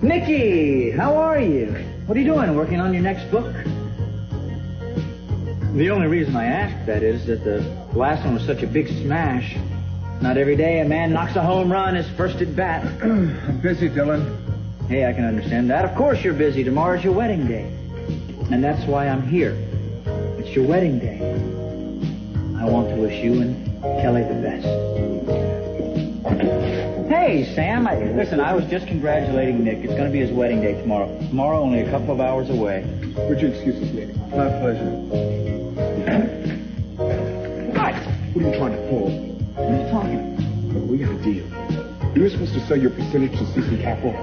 Nicky, how are you? What are you doing, working on your next book? The only reason I asked that is that the last one was such a big smash. Not every day a man knocks a home run his first at bat. I'm busy, Dylan. Hey, I can understand that. Of course you're busy. Tomorrow's your wedding day. And that's why I'm here. It's your wedding day. I want to wish you and Kelly the best. Hey, Sam, listen, I was just congratulating Nick. It's going to be his wedding day tomorrow. Tomorrow, only a couple of hours away. Would you excuse us, lady? My pleasure. What? What are you trying to pull? What are you talking about? We got a deal. You were supposed to sell your percentage to C.C. Capwell.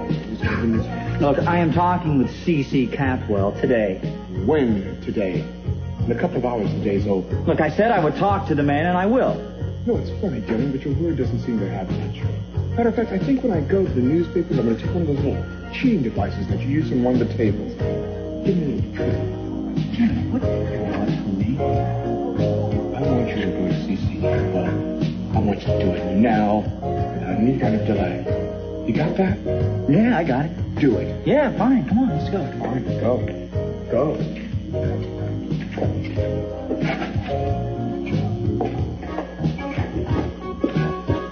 Look, I am talking with C.C. Capwell today. When today? In a couple of hours, the day's over. Look, I said I would talk to the man, and I will. No, it's funny, Dylan, but your word doesn't seem to have much. Matter of fact, I think when I go to the newspapers, I'm going to take one of those little cheating devices that you use on one of the tables. Give me a little treat. Jimmy, what do you want from me? I want you to go to C.C. Capwell. I want you to do it now, without any kind of delay. You got that? Yeah, I got it. Do it. Yeah, fine. Come on, let's go. All right, go. Go.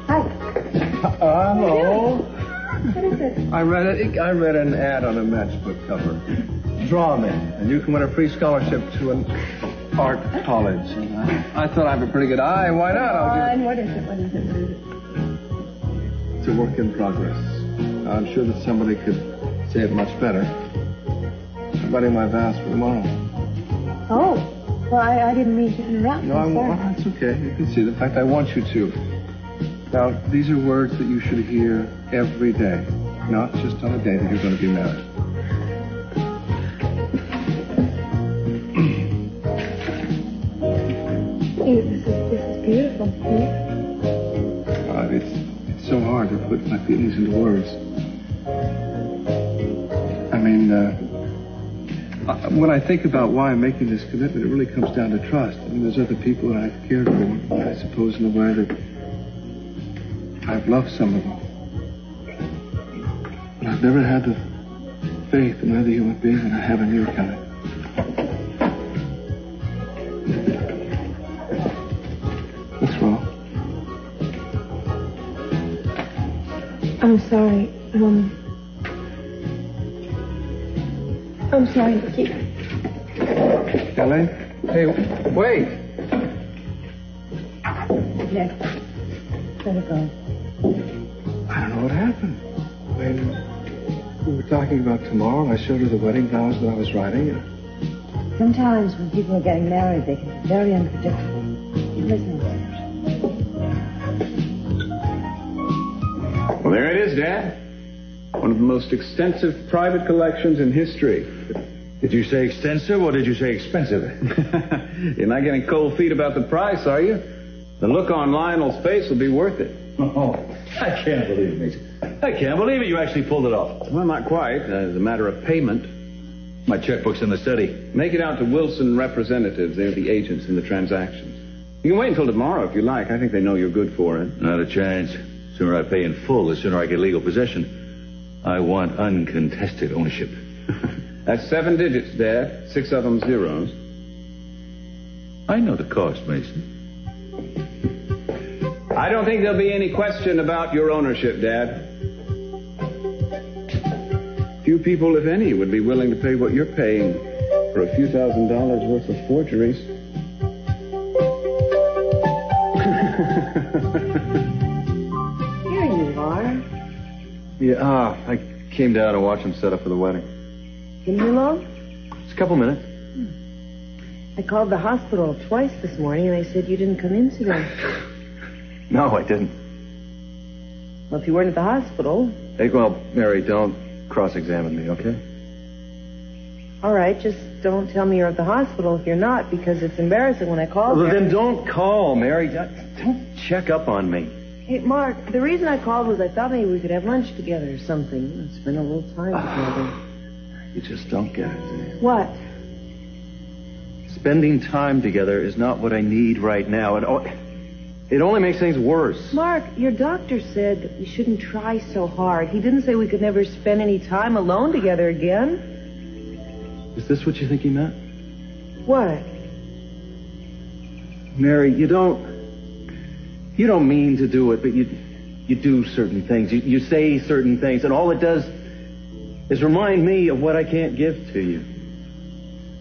Hi. Hello. What is it? I read an ad on a matchbook cover. Draw me, and you can win a free scholarship to an art college. I thought I have a pretty good eye. Why not? And what is it? What is it? What is it? It's a work in progress. I'm sure that somebody could say it much better. I'm writing my vows for tomorrow. Oh. Well, I didn't mean to interrupt. No, it's okay. You can see. In fact, I want you to. Now, these are words that you should hear every day, not just on the day that you're going to be married. This is beautiful. It's so hard to put my feelings into words. I mean, when I think about why I'm making this commitment, it really comes down to trust. I mean, there's other people that I've cared for, I suppose, in a way that I've loved some of them. But I've never had the faith in another human being that I have in you, Kelly. What's wrong? I'm sorry. I'm sorry, Nicky. Kelly? Hey, wait. Nick, let it go. I don't know what happened. When we were talking about tomorrow, and I showed her the wedding vows that I was writing. Sometimes when people are getting married, they can be very unpredictable. Listen. Well, there it is, Dad. One of the most extensive private collections in history. Did you say extensive or did you say expensive? You're not getting cold feet about the price, are you? The look on Lionel's face will be worth it. Oh, I can't believe it, Mason. I can't believe it. You actually pulled it off. Well, not quite. As a matter of payment. My checkbook's in the study. Make it out to Wilson Representatives. They're the agents in the transactions. You can wait until tomorrow if you like. I think they know you're good for it. Not a chance. The sooner I pay in full, the sooner I get legal possession. I want uncontested ownership. That's 7 digits, Dad. 6 of them zeros. I know the cost, Mason. I don't think there'll be any question about your ownership, Dad. Few people, if any, would be willing to pay what you're paying for a few $1,000s worth of forgeries. Here you are. Yeah, I came down to watch him set up for the wedding. Been here long? Just a couple minutes. I called the hospital twice this morning, and they said you didn't come in today. No, I didn't. Well, if you weren't at the hospital... Hey, well, Mary, don't cross-examine me, okay? All right, just don't tell me you're at the hospital if you're not, because it's embarrassing when I call. Well, then don't call, Mary. Don't check up on me. Hey, Mark, the reason I called was I thought maybe we could have lunch together or something. It's been a little time together. You just don't get it. What? Spending time together is not what I need right now. And It only makes things worse. Mark, your doctor said that we shouldn't try so hard. He didn't say we could never spend any time alone together again. Is this what you think he meant? What? Mary, you don't mean to do it, but you do certain things. You say certain things, and all it does is remind me of what I can't give to you.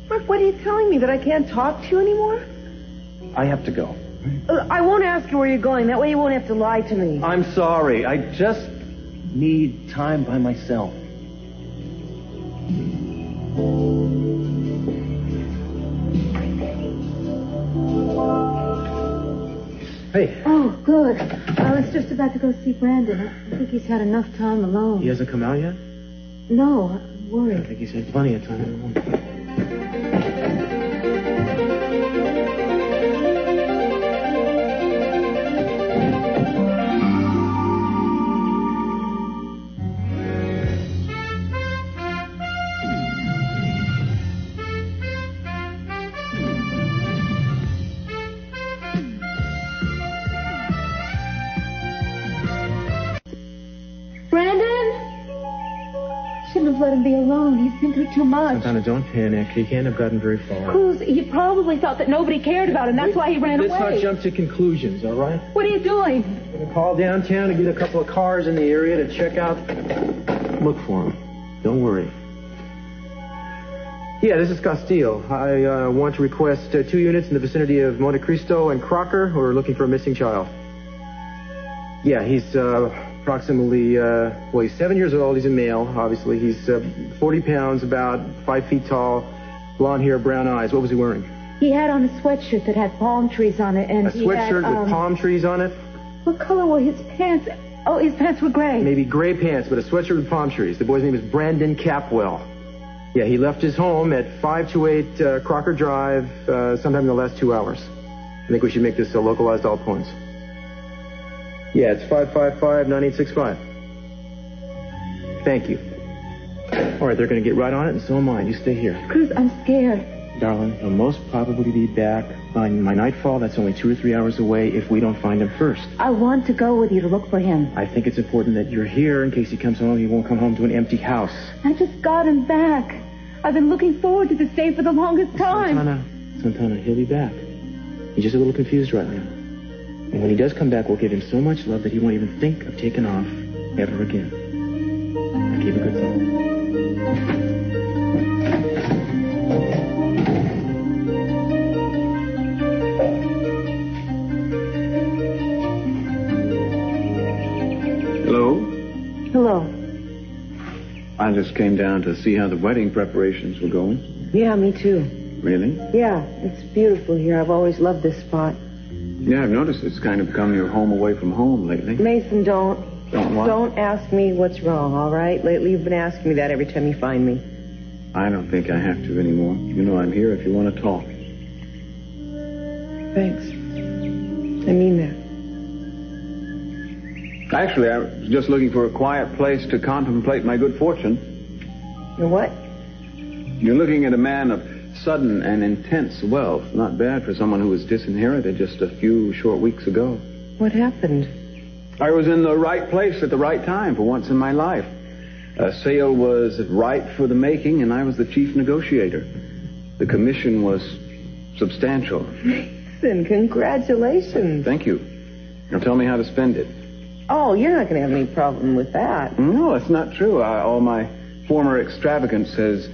Mark, what are you telling me? That I can't talk to you anymore? I have to go. I won't ask you where you're going. That way you won't have to lie to me. I'm sorry. I just need time by myself. Hey. Oh, good. I was just about to go see Brandon. I think he's had enough time alone. He hasn't come out yet? No, I'm worried. I think he's had plenty of time alone. Let him be alone. He's been through too much. Santana, don't panic. He can't have gotten very far. Cruz, he probably thought that nobody cared about him. That's why he ran away. Let's not jump to conclusions, all right? What are you doing? I'm going to call downtown and get a couple of cars in the area to check out. Look for him. Don't worry. Yeah, this is Castillo. I want to request 2 units in the vicinity of Monte Cristo and Crocker who are looking for a missing child. Yeah, he's approximately, he's 7 years old. He's a male, obviously. He's 40 pounds, about 5 feet tall, blonde hair, brown eyes. What was he wearing? He had on a sweatshirt that had palm trees on it, and a sweatshirt with palm trees on it? What color were his pants? Oh, his pants were gray. Maybe gray pants, but a sweatshirt with palm trees. The boy's name is Brandon Capwell. Yeah, he left his home at 528 Crocker Drive sometime in the last 2 hours. I think we should make this localized all points. Yeah, it's 555-9865. Thank you. All right, they're going to get right on it, and so am I. You stay here. Cruz, I'm scared. Darling, he'll most probably be back by nightfall. That's only 2 or 3 hours away if we don't find him first. I want to go with you to look for him. I think it's important that you're here in case he comes home. He won't come home to an empty house. I just got him back. I've been looking forward to this day for the longest time. Santana, he'll be back. He's just a little confused right now. And when he does come back, we'll give him so much love that he won't even think of taking off ever again. Now keep a good thought. Hello? Hello. I just came down to see how the wedding preparations were going. Yeah, me too. Really? Yeah, it's beautiful here. I've always loved this spot. Yeah, I've noticed it's kind of become your home away from home lately. Mason, don't. Don't what? Don't ask me what's wrong, all right? Lately you've been asking me that every time you find me. I don't think I have to anymore. You know I'm here if you want to talk. Thanks. I mean that. Actually, I was just looking for a quiet place to contemplate my good fortune. You're what? You're looking at a man of sudden and intense wealth. Not bad for someone who was disinherited just a few short weeks ago. What happened? I was in the right place at the right time for once in my life. A sale was ripe for the making, and I was the chief negotiator. The commission was substantial. Mason, congratulations. Thank you. Now tell me how to spend it. Oh, you're not going to have any problem with that. No, that's not true. All my former extravagance has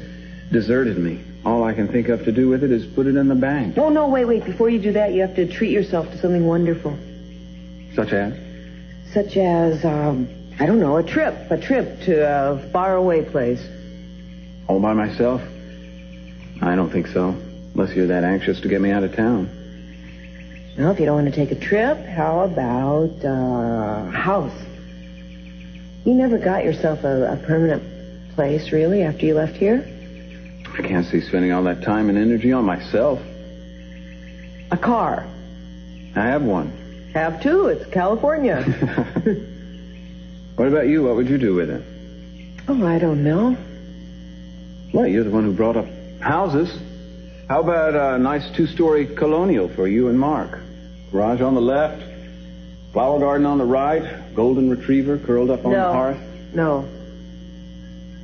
deserted me. All I can think of to do with it is put it in the bank. Oh, no, wait. Before you do that, you have to treat yourself to something wonderful. Such as? Such as, I don't know, a trip to a faraway place. All by myself? I don't think so. Unless you're that anxious to get me out of town. Well, if you don't want to take a trip, how about a house? You never got yourself a permanent place, really, after you left here? I can't see spending all that time and energy on myself. A car. I have one. Have two. It's California. What about you? What would you do with it? Oh, I don't know. Well, you're the one who brought up houses. How about a nice 2-story colonial for you and Mark? Garage on the left, Flower garden on the right, golden retriever curled up on the hearth. No.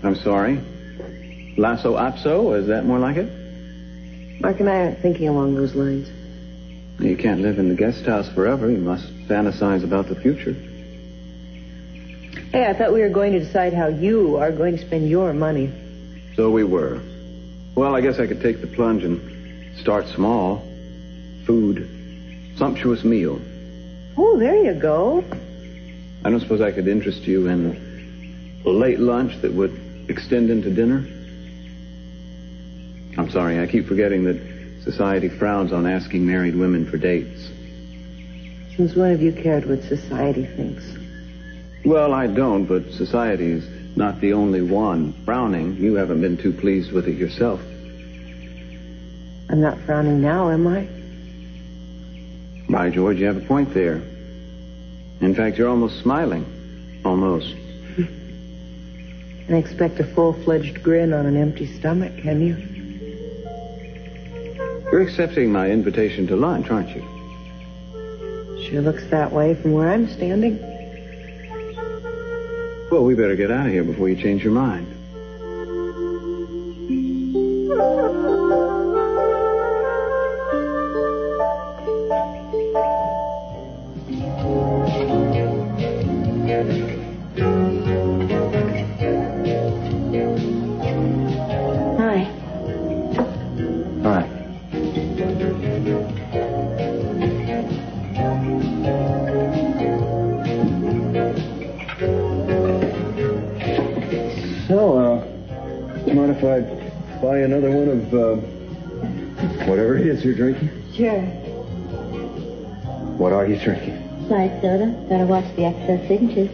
I'm sorry. Lasso apso, is that more like it? Mark and I aren't thinking along those lines. You can't live in the guest house forever. You must fantasize about the future. Hey, I thought we were going to decide how you are going to spend your money. So we were. Well, I guess I could take the plunge and start small. Food. Sumptuous meal. Oh, there you go. I don't suppose I could interest you in a late lunch that would extend into dinner? I'm sorry, I keep forgetting that society frowns on asking married women for dates. Since when have you cared what society thinks? Well, I don't, but society's not the only one frowning. You haven't been too pleased with it yourself. I'm not frowning now, am I? By George, you have a point there. In fact, you're almost smiling. Almost. Can I expect a full-fledged grin on an empty stomach, can you? You're accepting my invitation to lunch, aren't you? Sure looks that way from where I'm standing. Well, we better get out of here before you change your mind. If I buy another one of whatever it is you're drinking? Sure. What are you drinking? Light soda. Gotta watch the excess signatures.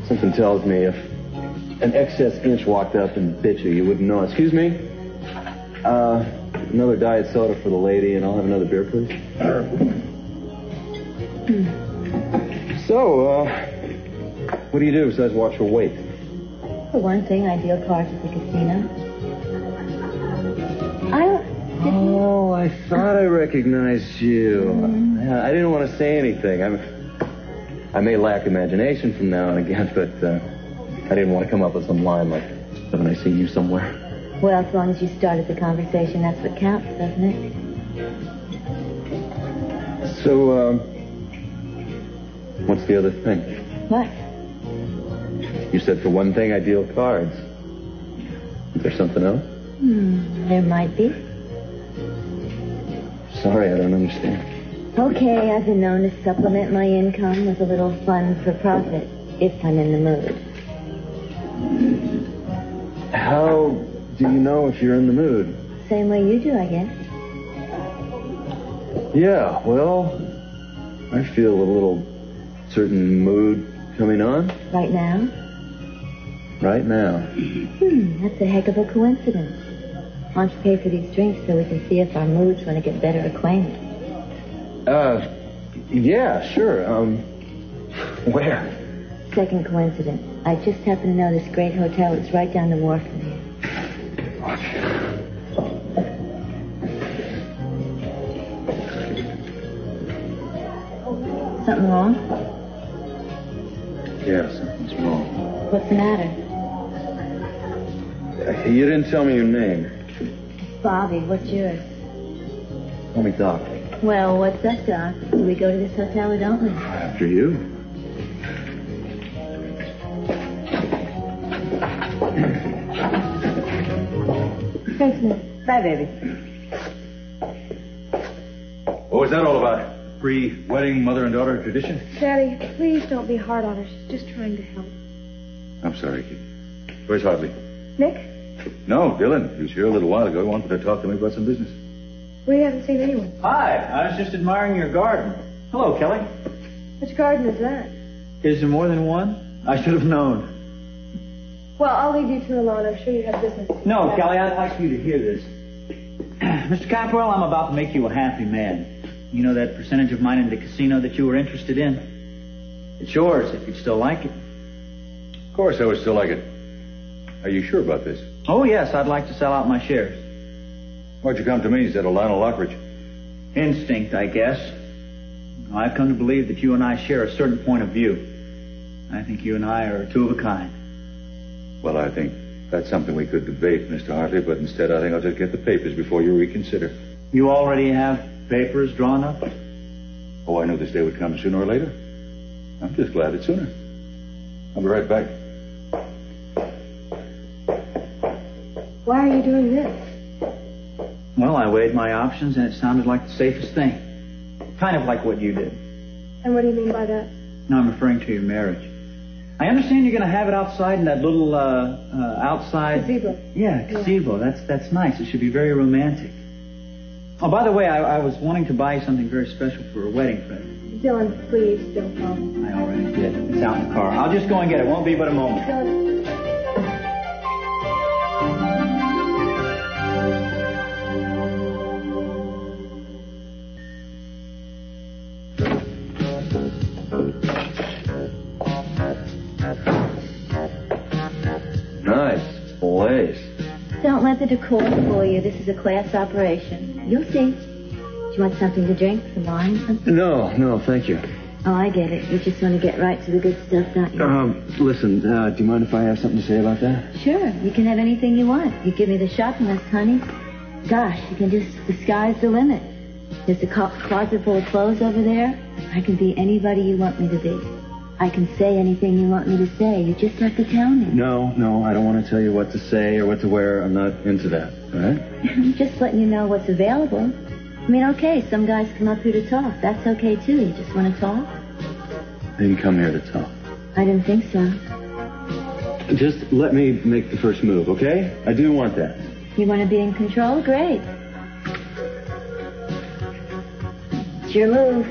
Something tells me if an excess inch walked up and bit you wouldn't know. Excuse me? Another diet soda for the lady, and I'll have another beer, please. So, what do you do besides watch her weight? For one thing, I deal cards at the casino. Oh, I thought I recognized you. Mm-hmm. I didn't want to say anything. I may lack imagination from now and again, but I didn't want to come up with some line like, haven't I seen you somewhere? Well, as long as you started the conversation, that's what counts, doesn't it? So, what's the other thing? What? You said for one thing I deal cards. Is there something else? There might be. Sorry, I don't understand. Okay, I've been known to supplement my income with a little fun for profit, if I'm in the mood. How do you know if you're in the mood? Same way you do, I guess. Yeah, well, I feel a little certain mood coming on. Right now? Right now. That's a heck of a coincidence. Why don't you pay for these drinks so we can see if our moods want to get better acquainted? Yeah, sure. Where? Second coincidence. I just happen to know this great hotel. It's right down the wharf from here. Something wrong? Yeah, something's wrong. What's the matter? You didn't tell me your name. Bobby, what's yours? Call me Doc. Well, what's up, Doc? Do we go to this hotel or don't we? After you. Thanks, miss. Bye, baby. What was that all about? Pre-wedding mother and daughter tradition? Daddy, please don't be hard on her. She's just trying to help. I'm sorry, kid. Where's Hartley? Nick, No, Dylan. He was here a little while ago. He wanted to talk to me about some business. we haven't seen anyone. Hi, I was just admiring your garden. Hello, Kelly. Which garden is that? Is there more than one? I should have known. Well, I'll leave you two alone. I'm sure you have business. No, Kelly, I'd like you to hear this. Mr. Capwell, I'm about to make you a happy man. You know that percentage of mine in the casino that you were interested in? It's yours if you'd still like it. Of course I would still like it. Are you sure about this? Oh, yes, I'd like to sell out my shares. Why'd you come to me instead of Lionel Lockridge? Instinct, I guess. I've come to believe that you and I share a certain point of view. I think you and I are two of a kind. Well, I think that's something we could debate, Mr. Hartley, but instead I think I'll just get the papers before you reconsider. You already have papers drawn up? Oh, I knew this day would come sooner or later. I'm just glad it's sooner. I'll be right back. Why are you doing this? Well, I weighed my options, and it sounded like the safest thing. Kind of like what you did. And what do you mean by that? No, I'm referring to your marriage. I understand you're going to have it outside in that little, outside... Gazebo. Yeah, gazebo. That's nice. It should be very romantic. Oh, by the way, I was wanting to buy you something very special for a wedding present. Dylan, please don't call. I already did. It's out in the car. I'll just go and get it. Won't be but a moment. Dylan. Nice place. Don't let the decor fool you. This is a class operation. You'll see. Do you want something to drink? Some wine? Something? No, thank you. Oh, I get it. You just want to get right to the good stuff, don't you? Listen, do you mind if I have something to say about that? Sure. You can have anything you want. You give me the shopping list, honey. Gosh, you can just... The sky's the limit. There's a closet full of clothes over there. I can be anybody you want me to be. I can say anything you want me to say. You just have to tell me. No, I don't want to tell you what to say or what to wear. I'm not into that, all right? I'm just letting you know what's available. I mean, okay, some guys come up here to talk. That's okay, too. You just want to talk? I didn't come here to talk. I didn't think so. Just let me make the first move, okay? I do want that. You want to be in control? Great. It's your move.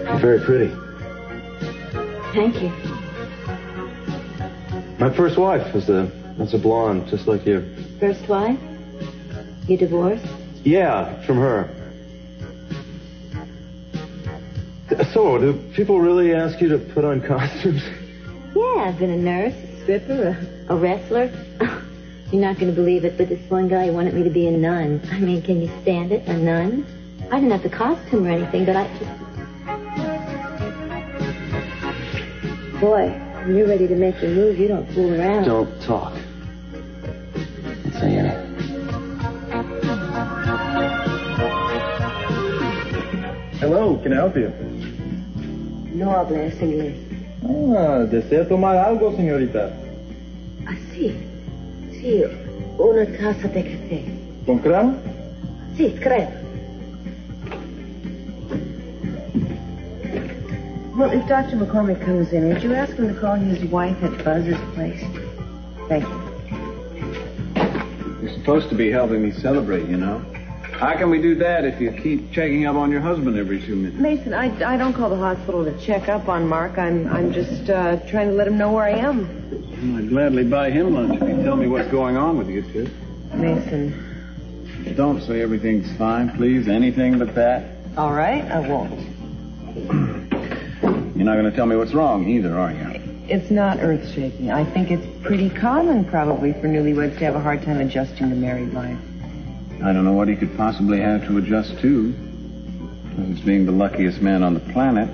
You're very pretty. Thank you. My first wife was a blonde, just like you. First wife? You divorced? Yeah, from her. So, do people really ask you to put on costumes? Yeah, I've been a nurse, a stripper, a wrestler. You're not going to believe it, but this one guy wanted me to be a nun. I mean, can you stand it, a nun? I didn't have the costume or anything, but I just... Boy, when you're ready to make your move, you don't fool around. Don't talk. Don't say anything. Hello, can I help you? No hablas inglés. ¿Desea tomar algo, señorita? Sí. Sí, una taza de café. ¿Con crema? Sí, crema. Well, if Dr. McCormick comes in, would you ask him to call his wife at Buzz's place? Thank you. You're supposed to be helping me celebrate, you know. How can we do that if you keep checking up on your husband every 2 minutes? Mason, I don't call the hospital to check up on Mark. I'm just trying to let him know where I am. Well, I'd gladly buy him lunch if you tell me what's going on with you two. Mason. Don't say everything's fine, please. Anything but that. All right, I won't. You're not going to tell me what's wrong either, are you? It's not earth-shaking. I think it's pretty common, probably, for newlyweds to have a hard time adjusting to married life. I don't know what he could possibly have to adjust to. As being the luckiest man on the planet.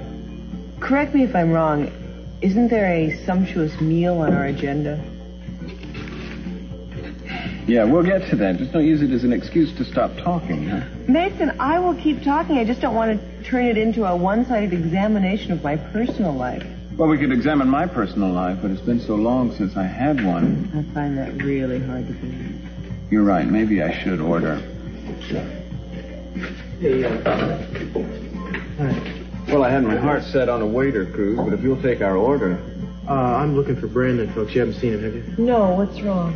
Correct me if I'm wrong. Isn't there a sumptuous meal on our agenda? Yeah, we'll get to that. Just don't use it as an excuse to stop talking, huh? Mason, I will keep talking. I just don't want to turn it into a one-sided examination of my personal life. Well, we could examine my personal life, but it's been so long since I had one. I find that really hard to believe. You're right. Maybe I should order. Hey, Well, I had my heart set on a waiter, Cruz, but if you'll take our order. I'm looking for Brandon, folks. You haven't seen him, have you? No, what's wrong?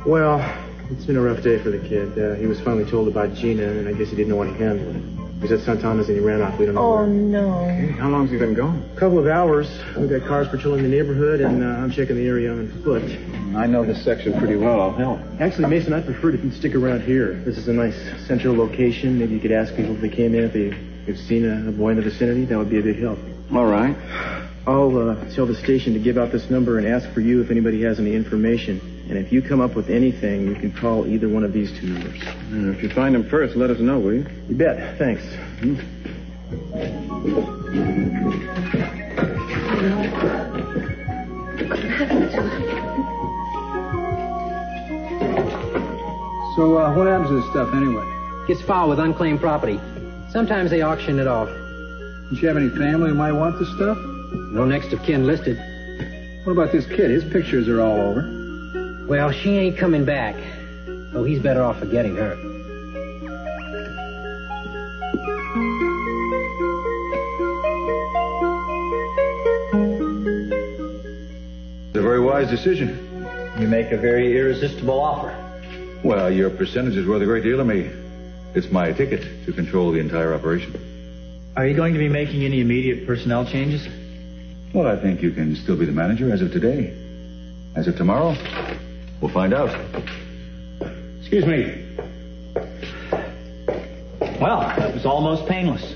Well, it's been a rough day for the kid. He was finally told about Gina, and I guess he didn't know how to handle it. He was at Santana's and he ran off. We don't know Oh, where. no. Hey, how long's he been gone? A couple of hours. We've got cars patrolling the neighborhood, and I'm checking the area on foot. I know this section pretty well. I'll help. Actually, Mason, I'd prefer to stick around here. This is a nice central location. Maybe you could ask people if they came in, if they've seen a boy in the vicinity. That would be a big help. All right. I'll tell the station to give out this number and ask for you if anybody has any information. And if you come up with anything, you can call either one of these 2 numbers. If you find him first, let us know, will you? You bet. Thanks. So, what happens to this stuff anyway? Gets filed with unclaimed property. Sometimes they auction it off. Don't you have any family who might want this stuff? No next of kin listed. What about this kid? His pictures are all over. Well, she ain't coming back. So he's better off forgetting her. It's a very wise decision. You make a very irresistible offer. Well, your percentage is worth a great deal to me. It's my ticket to control the entire operation. Are you going to be making any immediate personnel changes? Well, I think you can still be the manager as of today. As of tomorrow, we'll find out. Excuse me. Well, that was almost painless.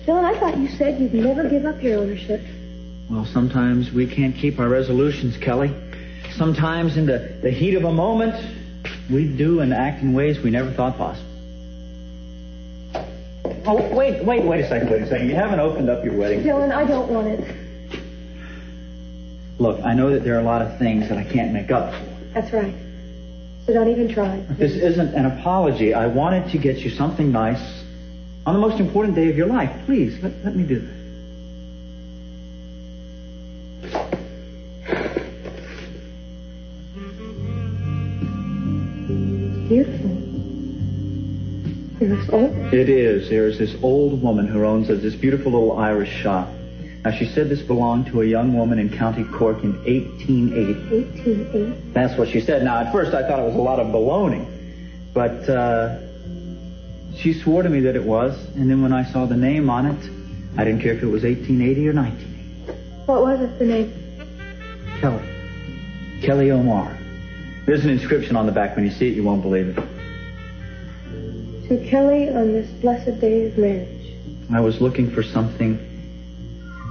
Dylan, I thought you said you'd never give up your ownership. Well, sometimes we can't keep our resolutions, Kelly. Sometimes in the heat of a moment, we do and act in ways we never thought possible. Oh, wait a second. You haven't opened up your wedding. Dylan, I don't want it. Look, I know that there are a lot of things that I can't make up for. That's right. So don't even try. This isn't an apology. I wanted to get you something nice on the most important day of your life. Please, let me do this. Beautiful. It looks old. It is. There's this old woman who owns this beautiful little Irish shop. Now, she said this belonged to a young woman in County Cork in 1880. 1880? That's what she said. Now, at first, I thought it was a lot of baloney. But she swore to me that it was. And then when I saw the name on it, I didn't care if it was 1880 or 1980. What was it, the name? Kelly. Kelly Omar. There's an inscription on the back. When you see it, you won't believe it. To Kelly on this blessed day of marriage. I was looking for something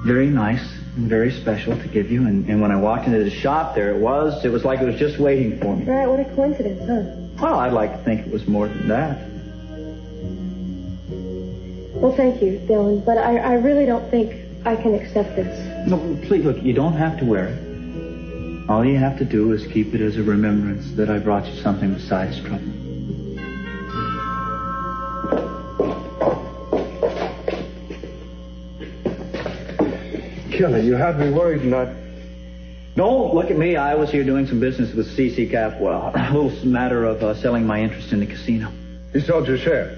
very nice and very special to give you. And when I walked into the shop, there it was. It was like it was just waiting for me. Right, what a coincidence, huh? Well, I'd like to think it was more than that. Well, thank you, Dylan, but I really don't think I can accept this. No, please, look, you don't have to wear it. All you have to do is keep it as a remembrance that I brought you something besides trouble. Kelly, you had me worried not... No, look at me. I was here doing some business with C.C. Capwell. A little matter of selling my interest in the casino. You sold your share?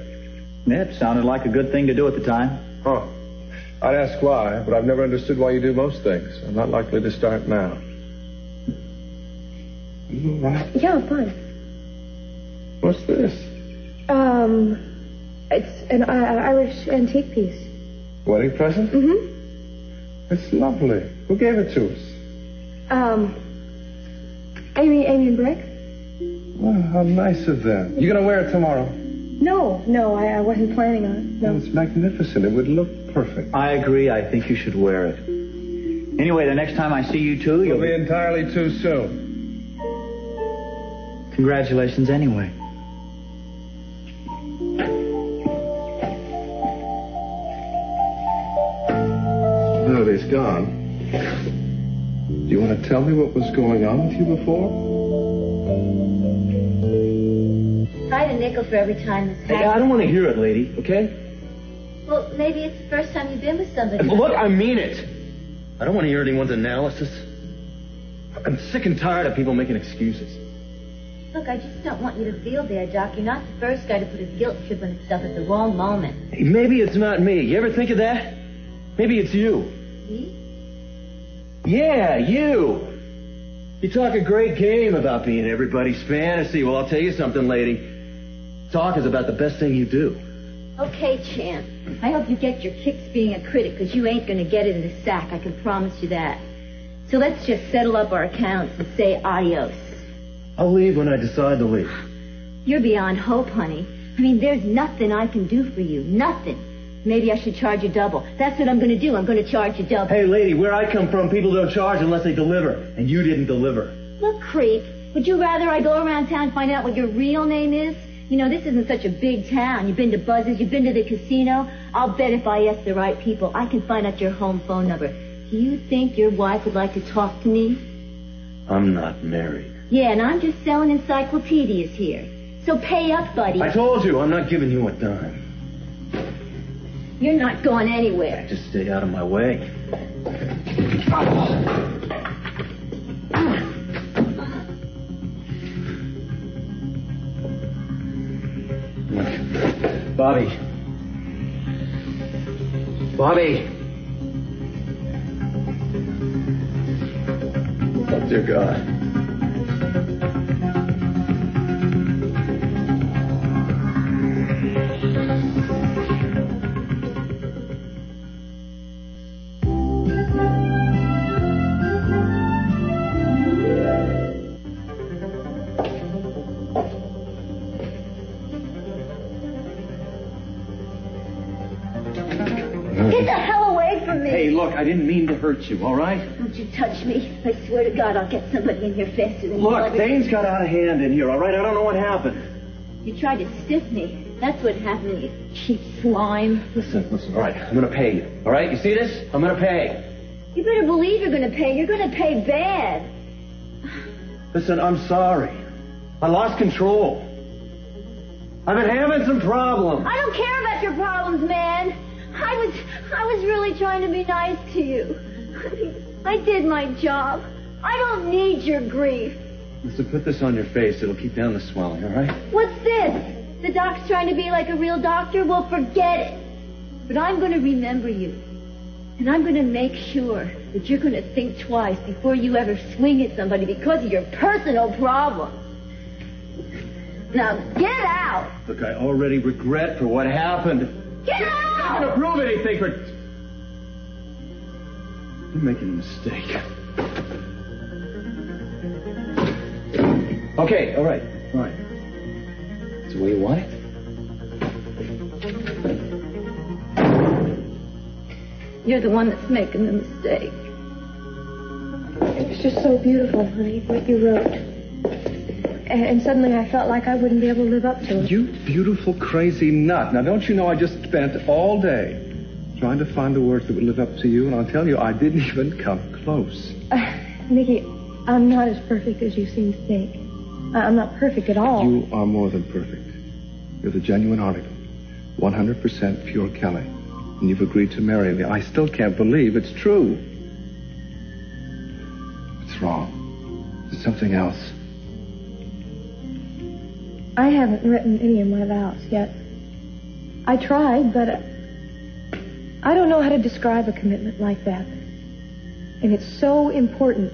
Yeah, it sounded like a good thing to do at the time. Huh. I'd ask why, but I've never understood why you do most things. I'm not likely to start now. You all right? Yeah, I'm fine. What's this? It's an Irish antique piece. Wedding present? Mm-hmm. It's lovely. Who gave it to us? Amy and Brick? Well, how nice of them. You gonna wear it tomorrow? No, I wasn't planning on it. No. Well, it's magnificent. It would look perfect. I agree. I think you should wear it. Anyway, the next time I see you two, It'll be entirely too soon. Congratulations anyway. Now that he's gone, do you want to tell me what was going on with you before? Try a nickel for every time this happens. Hey, I don't want to hear it, lady, okay? Well, maybe it's the first time you've been with somebody. Look, I mean it. I don't want to hear anyone's analysis. I'm sick and tired of people making excuses. Look, I just don't want you to feel there, Doc. You're not the first guy to put a guilt trip on himself at the wrong moment. Hey, maybe it's not me. You ever think of that? Maybe it's you. Me? Yeah, you. You talk a great game about being everybody's fantasy. Well, I'll tell you something, lady. Talk is about the best thing you do. Okay, champ. I hope you get your kicks being a critic, because you ain't going to get it in the sack. I can promise you that. So let's just settle up our accounts and say adios. I'll leave when I decide to leave. You're beyond hope, honey. I mean, there's nothing I can do for you. Nothing. Maybe I should charge you double. That's what I'm going to do. I'm going to charge you double. Hey, lady, where I come from, people don't charge unless they deliver. And you didn't deliver. Look, creep, would you rather I go around town and find out what your real name is? You know, this isn't such a big town. You've been to Buzz's, you've been to the casino. I'll bet if I ask the right people, I can find out your home phone number. Do you think your wife would like to talk to me? I'm not married. Yeah, and I'm just selling encyclopedias here. So pay up, buddy. I told you, I'm not giving you a dime. You're not going anywhere. Just stay out of my way. Bobby. Bobby. Oh, dear God. Look, I didn't mean to hurt you, all right? Don't you touch me. I swear to God I'll get somebody in here faster than you. Look, things got out of hand in here, all right? I don't know what happened. You tried to stiff me. That's what happened, you cheap slime. Listen, all right, I'm going to pay you, all right? You see this? I'm going to pay. You better believe you're going to pay. You're going to pay bad. Listen, I'm sorry. I lost control. I've been having some problems. I don't care about your problems, man. I was really trying to be nice to you. I did my job. I don't need your grief. Listen, put this on your face. It'll keep down the swelling, all right? What's this? The doc's trying to be like a real doctor? Well, forget it. But I'm going to remember you. And I'm going to make sure that you're going to think twice before you ever swing at somebody because of your personal problems. Now, get out! Look, I already regret for what happened. Get out! I'm not going to prove anything for... You're making a mistake. Okay, all right. It's the way you want it? You're the one that's making the mistake. It was just so beautiful, honey, what you wrote. And suddenly I felt like I wouldn't be able to live up to it. You beautiful, crazy nut. Now, don't you know I just spent all day trying to find the words that would live up to you, and I'll tell you, I didn't even come close. Nicky, I'm not as perfect as you seem to think. I'm not perfect at all. You are more than perfect. You're the genuine article. 100% pure Kelly. And you've agreed to marry me. I still can't believe it's true. It's wrong. It's something else. I haven't written any of my vows yet. I tried, but I don't know how to describe a commitment like that. And it's so important.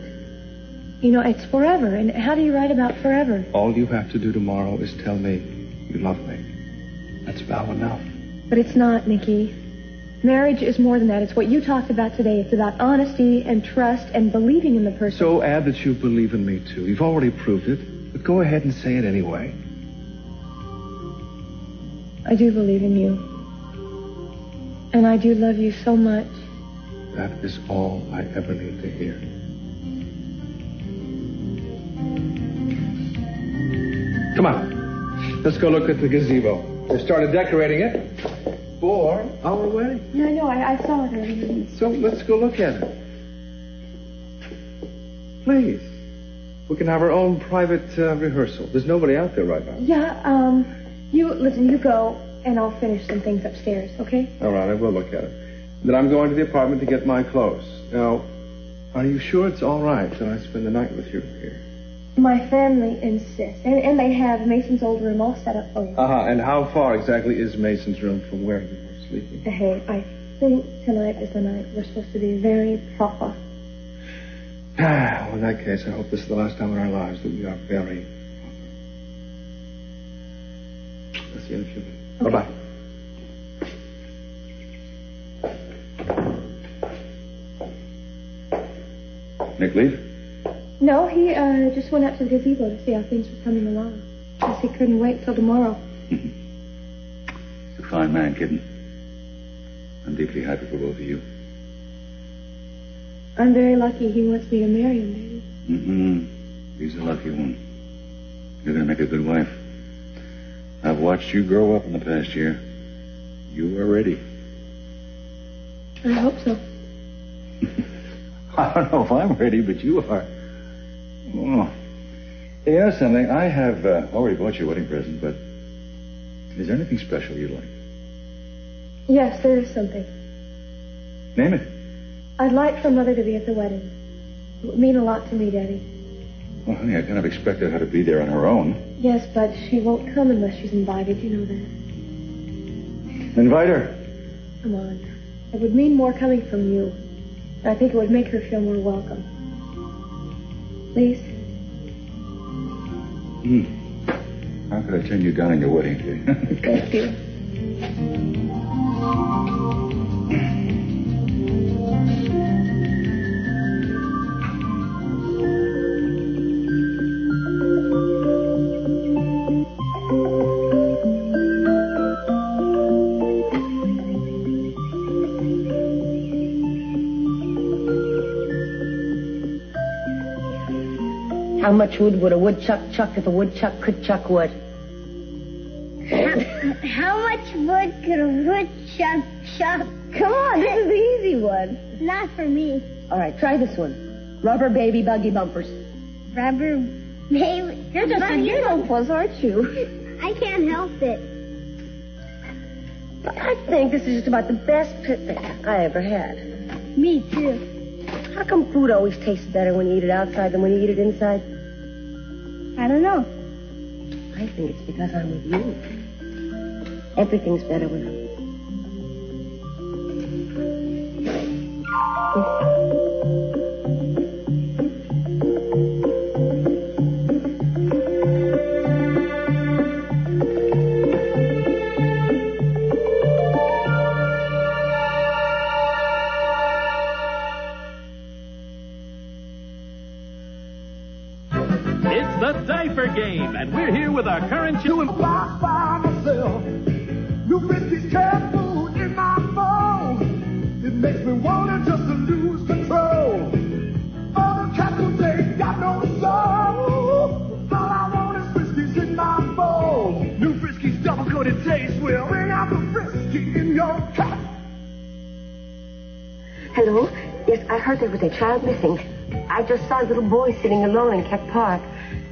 You know, it's forever. And how do you write about forever? All you have to do tomorrow is tell me you love me. That's vow enough. But it's not, Nicky. Marriage is more than that. It's what you talked about today. It's about honesty and trust and believing in the person. So add that you believe in me, too. You've already proved it. But go ahead and say it anyway. I do believe in you. And I do love you so much. That is all I ever need to hear. Come on. Let's go look at the gazebo. They started decorating it for our wedding. Yeah, I know. I saw it earlier. So let's go look at it. Please. We can have our own private rehearsal. There's nobody out there right now. Yeah, you go, and I'll finish some things upstairs, okay? All right, I will look at it. Then I'm going to the apartment to get my clothes. Now, are you sure it's all right that I spend the night with you here? My family insists. And they have Mason's old room all set up for you. And how far exactly is Mason's room from where you were sleeping? Hey, I think tonight is the night we're supposed to be very proper. Well, in that case, I hope this is the last time in our lives that we are very proper. I'll see you in a few minutes. Okay. Bye-bye. Nick leave? No, he just went out to the gazebo to see how things were coming along. Guess he couldn't wait till tomorrow. He's a fine man, kitten. I'm deeply happy for both of you. I'm very lucky he wants me to marry him, Daddy. Mm-hmm. He's a lucky one. You're going to make a good wife. I've watched you grow up in the past year. You are ready. I hope so. I don't know if I'm ready, but you are. Oh. Hey, here's something. I have already bought your wedding present, but is there anything special you'd like? Yes, there is something. Name it. I'd like for Mother to be at the wedding. It would mean a lot to me, Daddy. Well, honey, I kind of expected her to be there on her own. Yes, but she won't come unless she's invited. You know that. Invite her. Come on. It would mean more coming from you. And I think it would make her feel more welcome. Please? How could I turn you down on your wedding day? Thank you. How much wood would a woodchuck chuck if a woodchuck could chuck wood? How much wood could a woodchuck chuck? Come on, this is the easy one. Not for me. All right, try this one. Rubber baby buggy bumpers. Rubber baby. You're just a puss, aren't you? I can't help it. But I think this is just about the best picnic I ever had. Me too. How come food always tastes better when you eat it outside than when you eat it inside? I don't know. I think it's because I'm with you. Everything's better when I'm with It's the diaper game, and we're here with our current show. Doing fly by myself. New biscuits, cat food in my phone. It makes me want to just lose control. Other cats who they got no soul. All I want is Friskies in my bowl. New Friskies, double-coated taste will bring out the Frisky in your cat. Hello? Yes, I heard there was a child missing. I just saw a little boy sitting alone in Keck Park.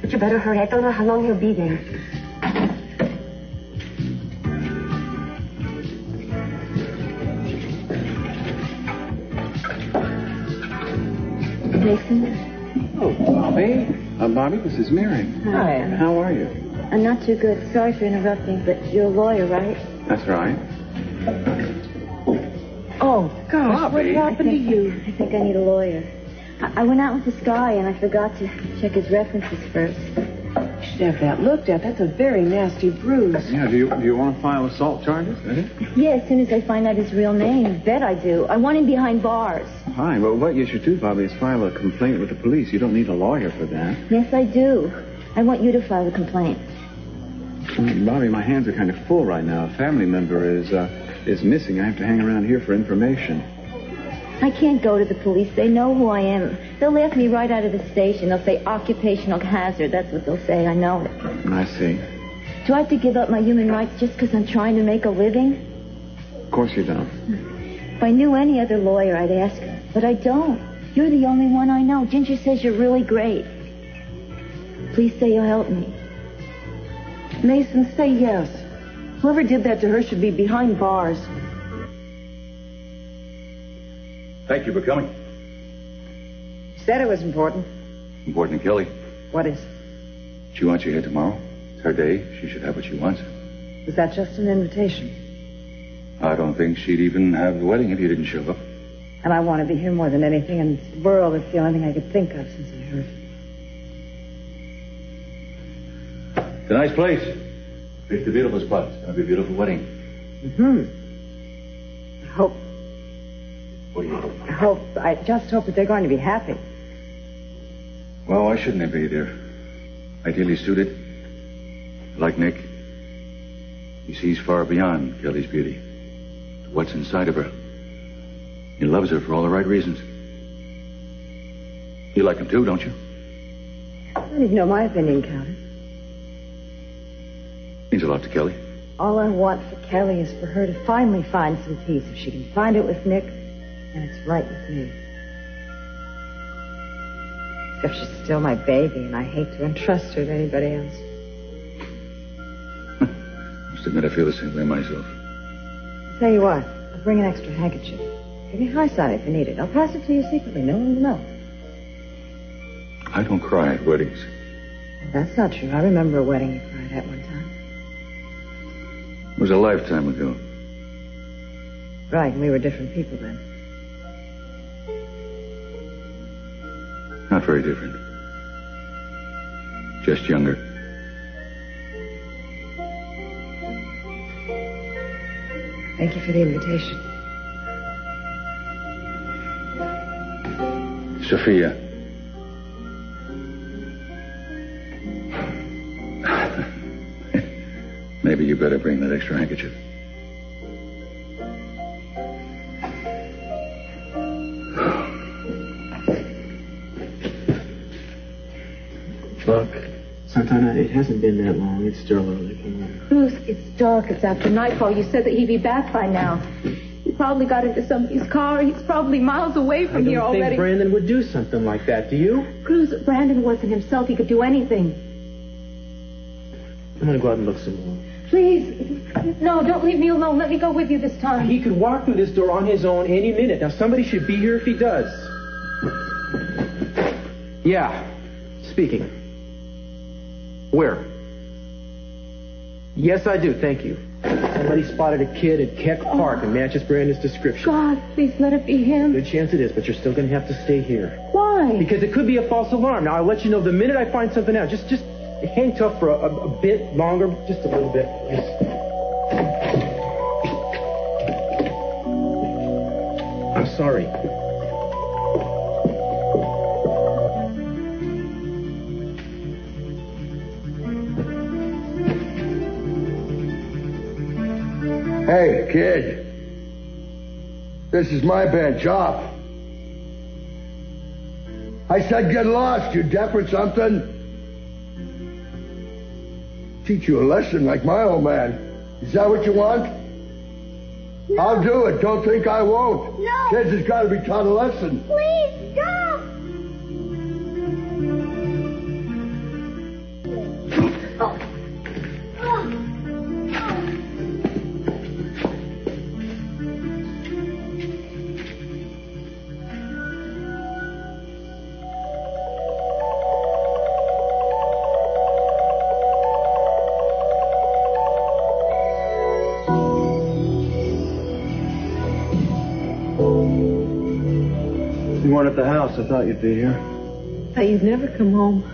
But you better hurry. I don't know how long he'll be there. Mason? Oh, Bobby. Bobby, this is Mary. Hi. How are you? I'm not too good. Sorry for interrupting, but you're a lawyer, right? That's right. Oh, gosh, Bobby. what happened to you? I think I need a lawyer. I went out with this guy, and I forgot to check his references first. You should have that looked at. That's a very nasty bruise. Yeah, do you want to file assault charges? Yeah, as soon as I find out his real name. Bet I do. I want him behind bars. Fine. Well, what you should do, Bobby, is file a complaint with the police. You don't need a lawyer for that. Yes, I do. I want you to file a complaint. Bobby, my hands are kind of full right now. A family member is missing. I have to hang around here for information. I can't go to the police. They know who I am. They'll laugh me right out of the station. They'll say occupational hazard. That's what they'll say. I know it. I see. Do I have to give up my human rights just because I'm trying to make a living? Of course you don't. If I knew any other lawyer, I'd ask him. But I don't. You're the only one I know. Ginger says you're really great. Please say you'll help me. Mason, say yes. Whoever did that to her should be behind bars. Thank you for coming. Said it was important. Important to Kelly. What is? She wants you here tomorrow. It's her day. She should have what she wants. Is that just an invitation? I don't think she'd even have the wedding if you didn't show up. And I want to be here more than anything in this world. It's the only thing I could think of since I heard. It's a nice place. It's a beautiful spot. It's going to be a beautiful wedding. I hope. What do you hope? I just hope that they're going to be happy. Well, why shouldn't they be? They're ideally suited. Like Nick, he sees far beyond Kelly's beauty to what's inside of her. He loves her for all the right reasons. You like him too, don't you? I don't even know my opinion counted. Means a lot to Kelly. All I want for Kelly is for her to finally find some peace. If she can find it with Nick, then it's right with me. Except she's still my baby, and I hate to entrust her to anybody else. I must admit I feel the same way myself. I'll tell you what, I'll bring an extra handkerchief. Give me high side if you need it. I'll pass it to you secretly. No one will know. I don't cry at weddings. Well, that's not true. I remember a wedding you cried at one time. It was a lifetime ago. Right, and we were different people then. Not very different. Just younger. Thank you for the invitation. Sophia. Maybe you better bring that extra handkerchief. Look, Santana, it hasn't been that long. It's still early. Come on. Cruz, it's dark. It's after nightfall. You said that he'd be back by now. He probably got into somebody's car. He's probably miles away from here already. I don't think Brandon would do something like that, do you? Cruz, Brandon wasn't himself. He could do anything. I'm going to go out and look some more. Please. No, don't leave me alone. Let me go with you this time. He could walk through this door on his own any minute. Now, somebody should be here if he does. Yeah. Speaking. Where? Yes, I do. Thank you. Somebody spotted a kid at Keck Park and matches Brandon's description. God, please let it be him. Good chance it is, but you're still going to have to stay here. Why? Because it could be a false alarm. Now, I'll let you know the minute I find something out. Just hang tough for a bit longer. Just a little bit. I'm sorry. Hey, kid. This is my bench. Off. I said get lost. You deaf or something? Teach you a lesson like my old man. Is that what you want? No. I'll do it. Don't think I won't. No. Kids has got to be taught a lesson. Please, stop. You weren't at the house. I thought you'd be here. Thought you'd never come home.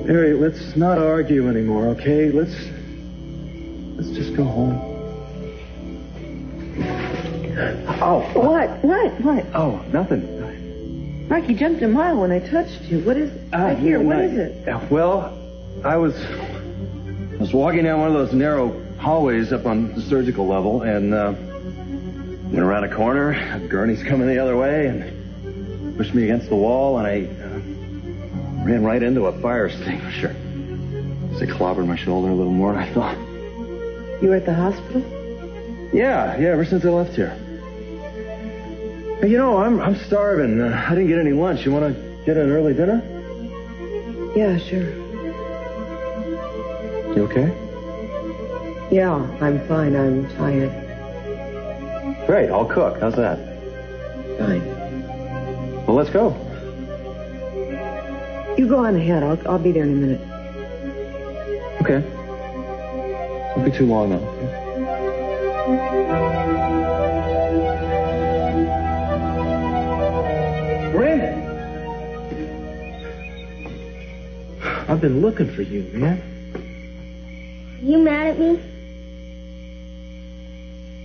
Harry, let's not argue anymore, okay? Let's just go home. Oh. What? Oh, nothing. Mark, you jumped a mile when I touched you. What is right here? What is it? Well, I was walking down one of those narrow hallways up on the surgical level, and went around a corner. A gurney's coming the other way, and pushed me against the wall, and I ran right into a fire extinguisher. So it clobbered my shoulder a little more than I thought. You were at the hospital? Yeah, ever since I left here. Hey, you know, I'm starving. I didn't get any lunch. You want to get an early dinner? Yeah, sure. You okay? Yeah, I'm fine. I'm tired. Great, I'll cook. How's that? Fine. Well, let's go. You go on ahead. I'll be there in a minute. Okay. Won't be too long, though. Brandon! I've been looking for you, man. You mad at me?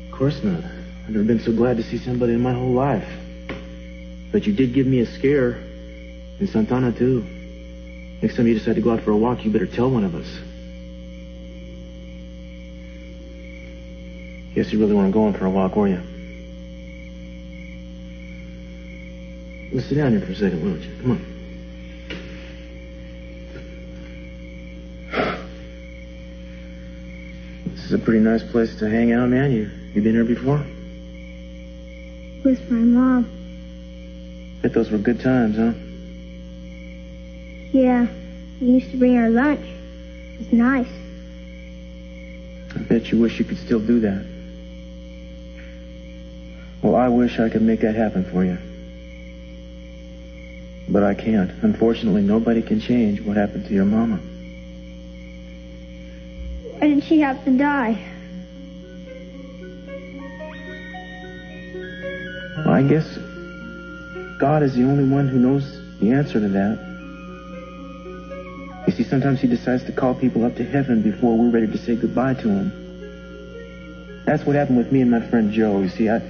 Of course not. I've never been so glad to see somebody in my whole life. But you did give me a scare. And Santana, too. Next time you decide to go out for a walk, you better tell one of us. Guess you really weren't going for a walk, were you? Let's sit down here for a second, won't you? Come on. This is a pretty nice place to hang out, man. You been here before? With my mom. Bet those were good times, huh? Yeah. We used to bring her lunch. It was nice. I bet you wish you could still do that. Well, I wish I could make that happen for you. But I can't. Unfortunately, nobody can change what happened to your mama. Why did she have to die? Well, I guess God is the only one who knows the answer to that. You see, sometimes he decides to call people up to heaven before we're ready to say goodbye to him. That's what happened with me and my friend Joe. You see, I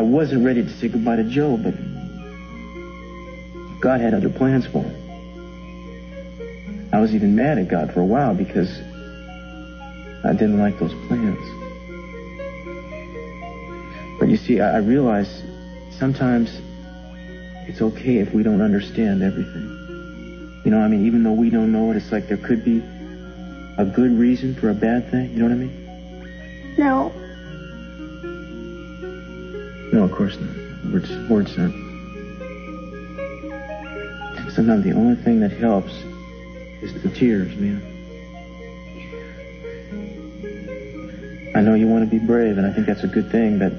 wasn't ready to say goodbye to Joe, but God had other plans for him. I was even mad at God for a while because I didn't like those plans. But you see, I realize sometimes it's okay if we don't understand everything. You know, I mean, even though we don't know it, it's like there could be a good reason for a bad thing. You know what I mean? No. No, of course not. Word, son. Sometimes the only thing that helps is the tears, man. I know you want to be brave, and I think that's a good thing, but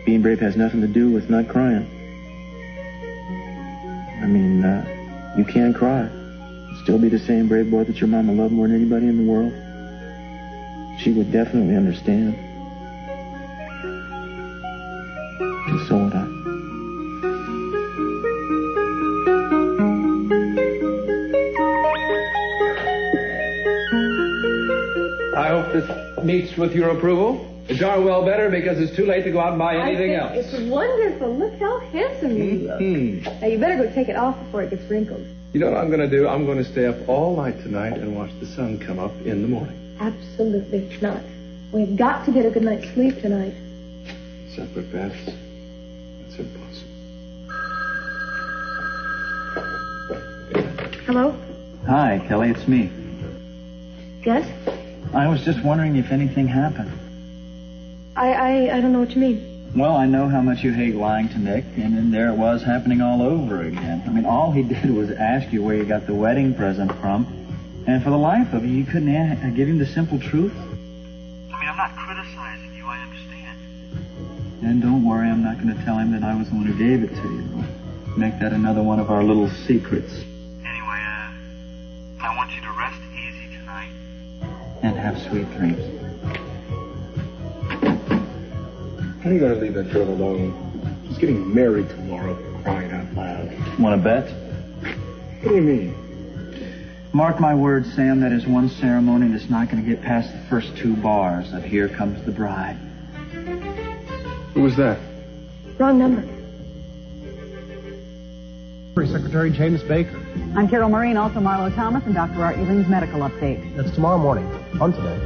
being brave has nothing to do with not crying. I mean, you can cry. Still be the same brave boy that your mama loved more than anybody in the world. She would definitely understand. And so would I. I hope this meets with your approval. It's darn well better because it's too late to go out and buy anything else. It's wonderful. Look how handsome you look. Now, you better go take it off before it gets wrinkled. You know what I'm going to do? I'm going to stay up all night tonight and watch the sun come up in the morning. Absolutely not. We've got to get a good night's sleep tonight. Separate beds? That's impossible. Hello? Hi, Kelly, it's me. Yes? I was just wondering if anything happened. I don't know what you mean. Well, I know how much you hate lying to Nick, and then there it was happening all over again. I mean, all he did was ask you where you got the wedding present from, and for the life of you, you couldn't give him the simple truth? I mean, I'm not criticizing you, I understand. And don't worry, I'm not going to tell him that I was the one who gave it to you. We'll make that another one of our little secrets. Anyway, I want you to rest easy tonight. And have sweet dreams. How are you going to leave that girl alone? She's getting married tomorrow, crying out loud. Want to bet? What do you mean? Mark my words, Sam, that is one ceremony that's not going to get past the first 2 bars of Here Comes the Bride. Who was that? Wrong number. Secretary James Baker. I'm Carol Marine, also Marlo Thomas, and Dr. Art Euling's medical update. That's tomorrow morning. On Today.